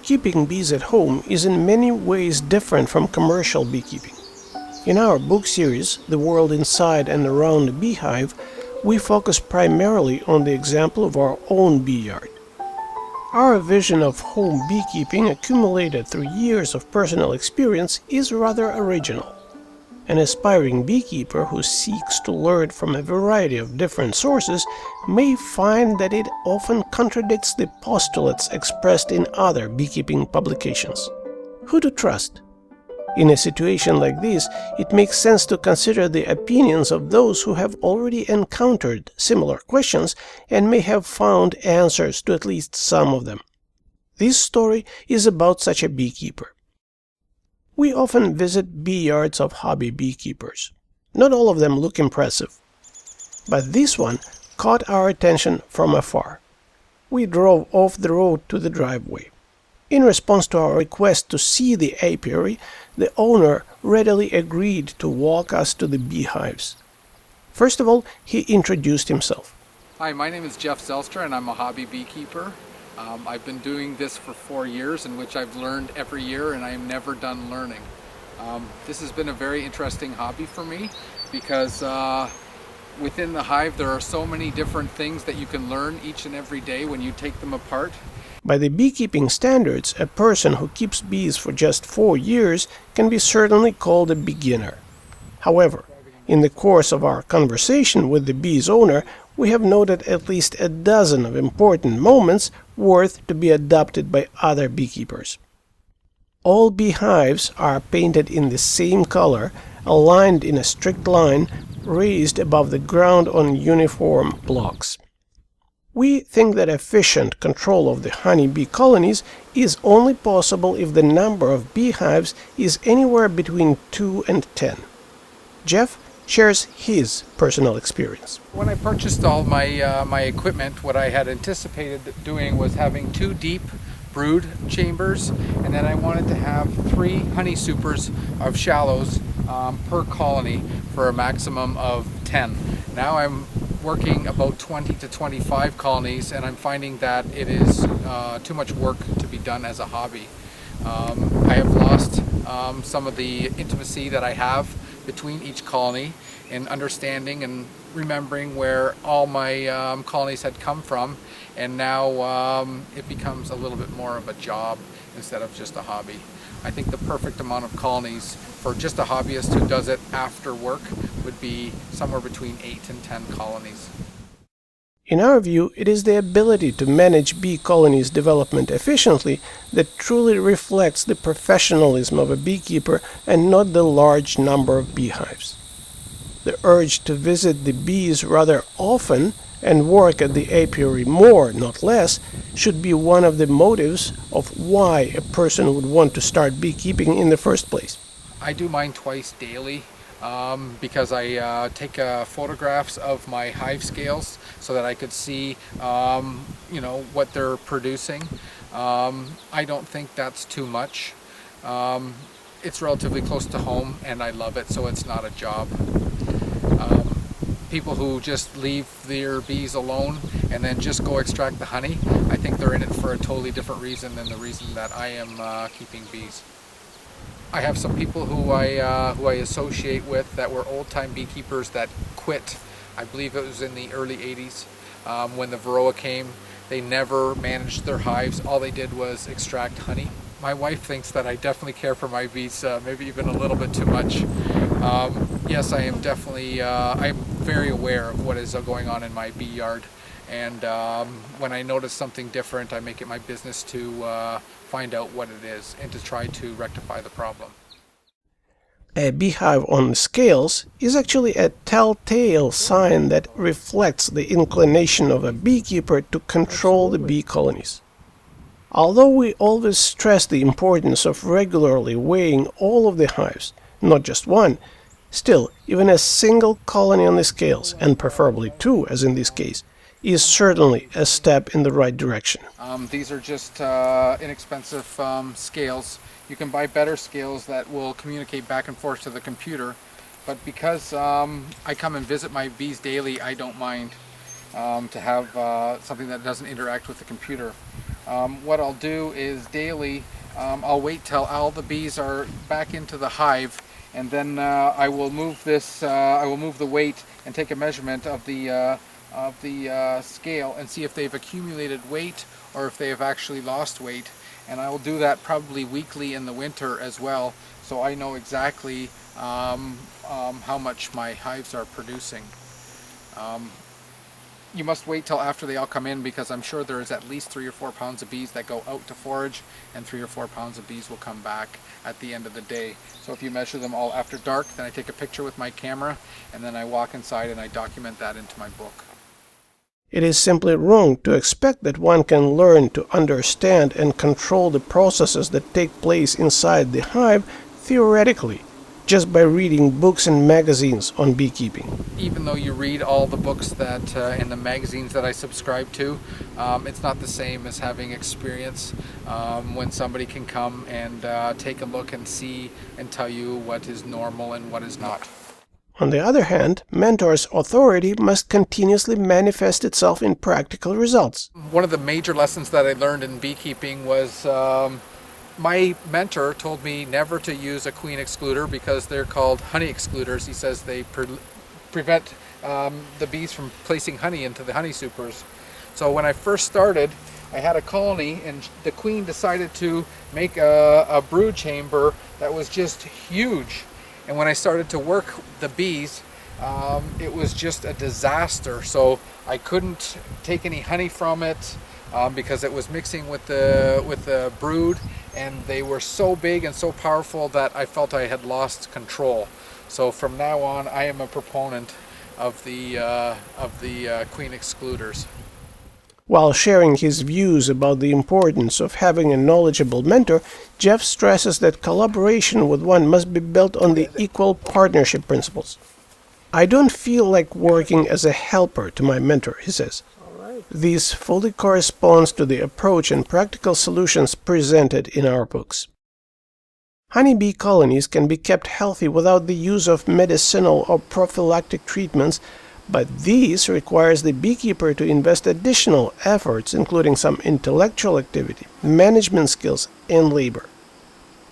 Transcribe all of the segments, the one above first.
Keeping bees at home is in many ways different from commercial beekeeping. In our book series, The World Inside and Around a Beehive, we focus primarily on the example of our own beeyard. Our vision of home beekeeping, accumulated through years of personal experience, is rather original. An aspiring beekeeper who seeks to learn from a variety of different sources may find that it often contradicts the postulates expressed in other beekeeping publications. Who to trust? In a situation like this, it makes sense to consider the opinions of those who have already encountered similar questions and may have found answers to at least some of them. This story is about such a beekeeper. We often visit beeyards of hobby beekeepers. Not all of them look impressive. But this one caught our attention from afar. We drove off the road to the driveway. In response to our request to see the apiary, the owner readily agreed to walk us to the beehives. First of all, he introduced himself. Hi, my name is Jeff Zelstra and I'm a hobby beekeeper. I've been doing this for 4 years, in which I've learned every year, and I am never done learning. This has been a very interesting hobby for me because within the hive there are so many different things that you can learn each and every day when you take them apart. By the beekeeping standards, a person who keeps bees for just 4 years can be certainly called a beginner. However, in the course of our conversation with the bee's owner, we have noted at least a dozen of important moments worth to be adopted by other beekeepers. All beehives are painted in the same color, aligned in a strict line, raised above the ground on uniform blocks. We think that efficient control of the honeybee colonies is only possible if the number of beehives is anywhere between 2 and 10. Jeff shares his personal experience. When I purchased all my equipment, what I had anticipated doing was having 2 deep brood chambers, and then I wanted to have 3 honey supers of shallows per colony for a maximum of 10. Now I'm working about 20 to 25 colonies, and I'm finding that it is too much work to be done as a hobby. I have lost some of the intimacy that I have between each colony and understanding and remembering where all my colonies had come from, and now it becomes a little bit more of a job instead of just a hobby. I think the perfect amount of colonies for just a hobbyist who does it after work would be somewhere between 8 and 10 colonies. In our view, it is the ability to manage bee colonies' development efficiently that truly reflects the professionalism of a beekeeper and not the large number of beehives. The urge to visit the bees rather often and work at the apiary more, not less, should be one of the motives of why a person would want to start beekeeping in the first place. I do mine twice daily. Because I take photographs of my hive scales so that I could see what they're producing. I don't think that's too much. It's relatively close to home and I love it, so it's not a job. People who just leave their bees alone and then just go extract the honey, I think they're in it for a totally different reason than the reason that I am keeping bees. I have some people who I associate with that were old-time beekeepers that quit. I believe it was in the early 80s when the Varroa came. They never managed their hives. All they did was extract honey. My wife thinks that I definitely care for my bees, maybe even a little bit too much. Yes, I am definitely, I'm very aware of what is going on in my bee yard. And when I notice something different, I make it my business to find out what it is and to try to rectify the problem. A beehive on scales is actually a telltale sign that reflects the inclination of a beekeeper to control the bee colonies. Although we always stress the importance of regularly weighing all of the hives, not just one, still, even a single colony on the scales, and preferably 2 as in this case, is certainly a step in the right direction. These are just inexpensive scales. You can buy better scales that will communicate back and forth to the computer, but because I come and visit my bees daily, I don't mind to have something that doesn't interact with the computer. what I'll do is daily, I'll wait till all the bees are back into the hive, and then I will move this. I will move the weight and take a measurement of the scale and see if they've accumulated weight or if they have actually lost weight. And I will do that probably weekly in the winter as well, so I know exactly how much my hives are producing. You must wait till after they all come in, because I'm sure there is at least 3 or 4 pounds of bees that go out to forage, and 3 or 4 pounds of bees will come back at the end of the day. So if you measure them all after dark, then I take a picture with my camera, and then I walk inside and I document that into my book. It is simply wrong to expect that one can learn to understand and control the processes that take place inside the hive theoretically, just by reading books and magazines on beekeeping. Even though you read all the books that in the magazines that I subscribe to, it's not the same as having experience when somebody can come and take a look and see and tell you what is normal and what is not. On the other hand, mentors' authority must continuously manifest itself in practical results. One of the major lessons that I learned in beekeeping was my mentor told me never to use a queen excluder because they're called honey excluders. He says they prevent the bees from placing honey into the honey supers. So when I first started, I had a colony, and the queen decided to make a brood chamber that was just huge. And when I started to work the bees, it was just a disaster. So I couldn't take any honey from it because it was mixing with the brood, and they were so big and so powerful that I felt I had lost control. So from now on, I am a proponent of the queen excluders. While sharing his views about the importance of having a knowledgeable mentor, Jeff stresses that collaboration with one must be built on the equal partnership principles. "I don't feel like working as a helper to my mentor," he says. This fully corresponds to the approach and practical solutions presented in our books. Honeybee colonies can be kept healthy without the use of medicinal or prophylactic treatments, but this requires the beekeeper to invest additional efforts, including some intellectual activity, management skills, and labor.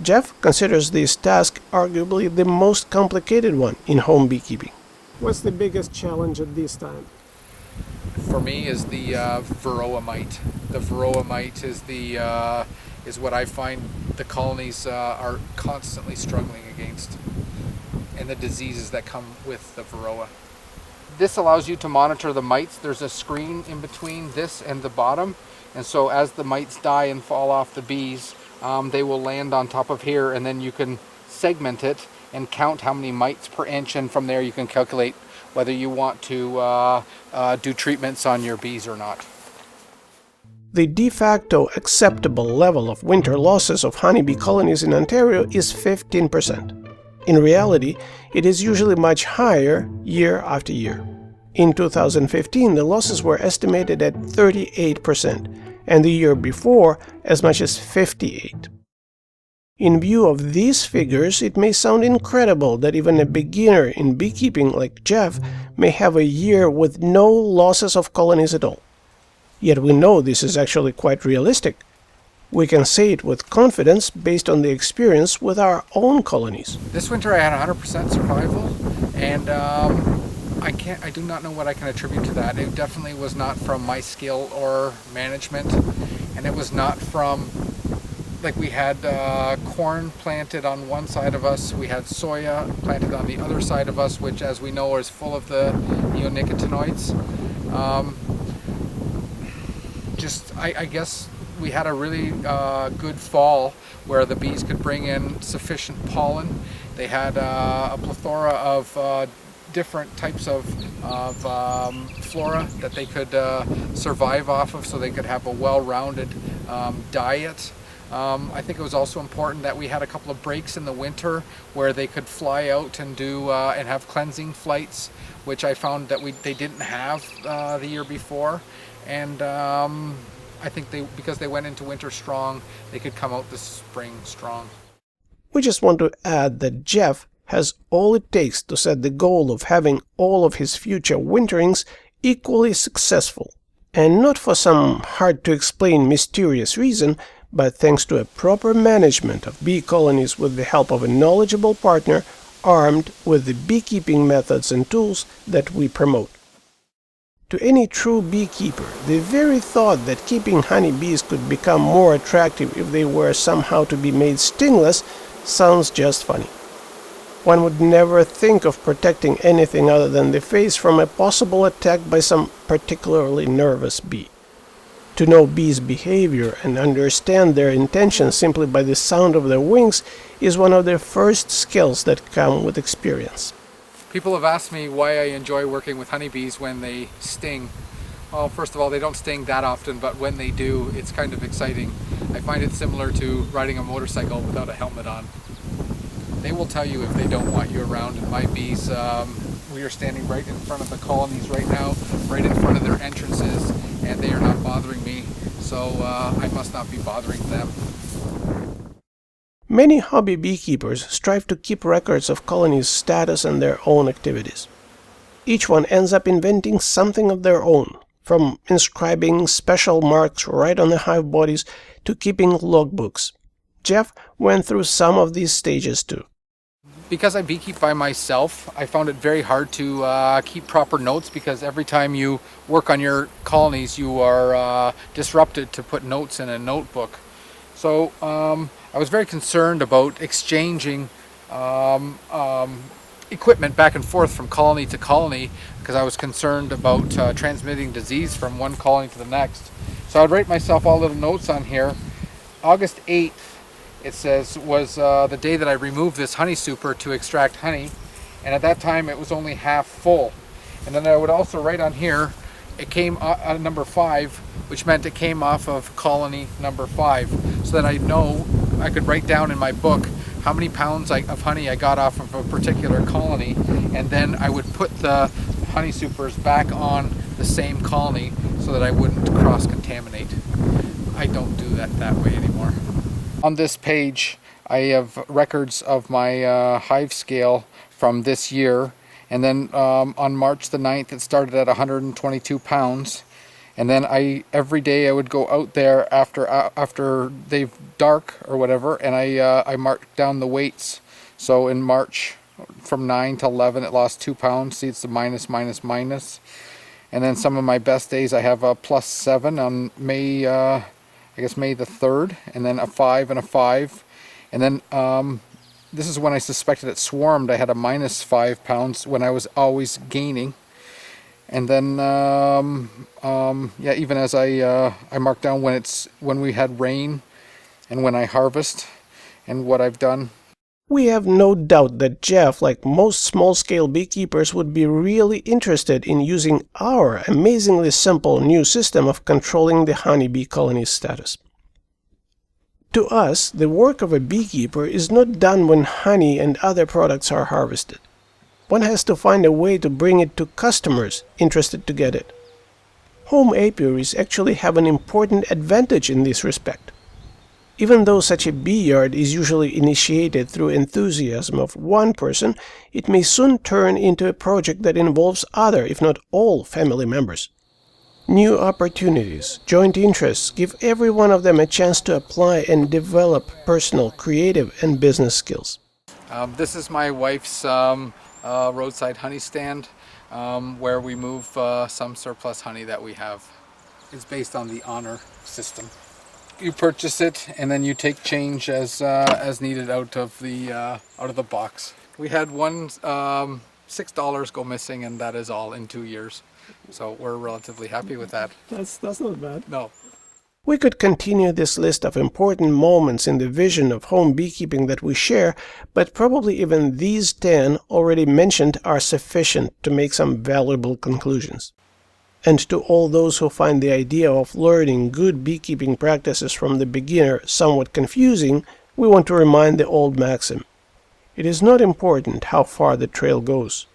Jeff considers this task arguably the most complicated one in home beekeeping. What's the biggest challenge at this time? For me is the varroa mite. The varroa mite is what I find the colonies are constantly struggling against, and the diseases that come with the varroa. This allows you to monitor the mites. There's a screen in between this and the bottom, and so as the mites die and fall off the bees, they will land on top of here, and then you can segment it and count how many mites per inch, and from there you can calculate whether you want to do treatments on your bees or not. The de facto acceptable level of winter losses of honeybee colonies in Ontario is 15%. In reality, it is usually much higher year after year. In 2015, the losses were estimated at 38%, and the year before, as much as 58%. In view of these figures, it may sound incredible that even a beginner in beekeeping like Jeff may have a year with no losses of colonies at all. Yet we know this is actually quite realistic. We can say it with confidence based on the experience with our own colonies. This winter I had 100% survival, and I do not know what I can attribute to that. It definitely was not from my skill or management, and it was not from, like, we had corn planted on one side of us, we had soya planted on the other side of us, which, as we know, is full of the neonicotinoids. I guess we had a really good fall where the bees could bring in sufficient pollen. They had a plethora of different types of flora that they could survive off of, so they could have a well-rounded diet. I think it was also important that we had a couple of breaks in the winter where they could fly out and do and have cleansing flights, which I found that they didn't have the year before. And I think because they went into winter strong, they could come out this spring strong. We just want to add that Jeff has all it takes to set the goal of having all of his future winterings equally successful. And not for some hard-to-explain mysterious reason, but thanks to a proper management of bee colonies with the help of a knowledgeable partner armed with the beekeeping methods and tools that we promote. To any true beekeeper, the very thought that keeping honeybees could become more attractive if they were somehow to be made stingless sounds just funny. One would never think of protecting anything other than the face from a possible attack by some particularly nervous bee. To know bees' behavior and understand their intentions simply by the sound of their wings is one of the first skills that come with experience. People have asked me why I enjoy working with honeybees when they sting. Well, first of all, they don't sting that often, but when they do, it's kind of exciting. I find it similar to riding a motorcycle without a helmet on. They will tell you if they don't want you around, and my bees, we are standing right in front of the colonies right now, right in front of their entrances, and they are not bothering me, so I must not be bothering them. Many hobby beekeepers strive to keep records of colonies' status and their own activities. Each one ends up inventing something of their own, from inscribing special marks right on the hive bodies to keeping logbooks. Jeff went through some of these stages too. Because I beekeep by myself, I found it very hard to keep proper notes, because every time you work on your colonies, you are disrupted to put notes in a notebook. So I was very concerned about exchanging equipment back and forth from colony to colony, because I was concerned about transmitting disease from one colony to the next. So I'd write myself all little notes on here. August 8th, it says, was the day that I removed this honey super to extract honey, and at that time it was only half full. And then I would also write on here, it came number 5, which meant it came off of colony number 5, so that I know, I could write down in my book how many pounds of honey I got off of a particular colony, and then I would put the honey supers back on the same colony so that I wouldn't cross-contaminate. I don't do that way anymore. On this page, I have records of my hive scale from this year, and then on March the 9th it started at 122 pounds, and then every day I would go out there after they've dark or whatever, and I marked down the weights. So in March from 9 to 11 it lost 2 pounds. See, it's the minus. And then some of my best days I have a +7 on May May the 3rd, and then a 5 and a 5, and then this is when I suspected it swarmed. I had a -5 pounds when I was always gaining, and then yeah, even as I mark down when we had rain and when I harvest and what I've done. We have no doubt that Jeff, like most small-scale beekeepers, would be really interested in using our amazingly simple new system of controlling the honeybee colony status. To us, the work of a beekeeper is not done when honey and other products are harvested. One has to find a way to bring it to customers interested to get it. Home apiaries actually have an important advantage in this respect. Even though such a beeyard is usually initiated through enthusiasm of one person, it may soon turn into a project that involves other, if not all, family members. New opportunities, joint interests give every one of them a chance to apply and develop personal, creative, and business skills. This is my wife's roadside honey stand, where we move some surplus honey that we have. It's based on the honor system. You purchase it, and then you take change as needed out of the box. We had one $6 go missing, and that is all in 2 years. So we're relatively happy with that. That's not bad. No. We could continue this list of important moments in the vision of home beekeeping that we share, but probably even these 10 already mentioned are sufficient to make some valuable conclusions. And to all those who find the idea of learning good beekeeping practices from the beginner somewhat confusing, we want to remind the old maxim: it is not important how far the trail goes.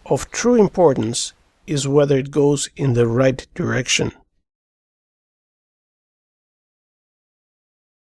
Of true importance is whether it goes in the right direction.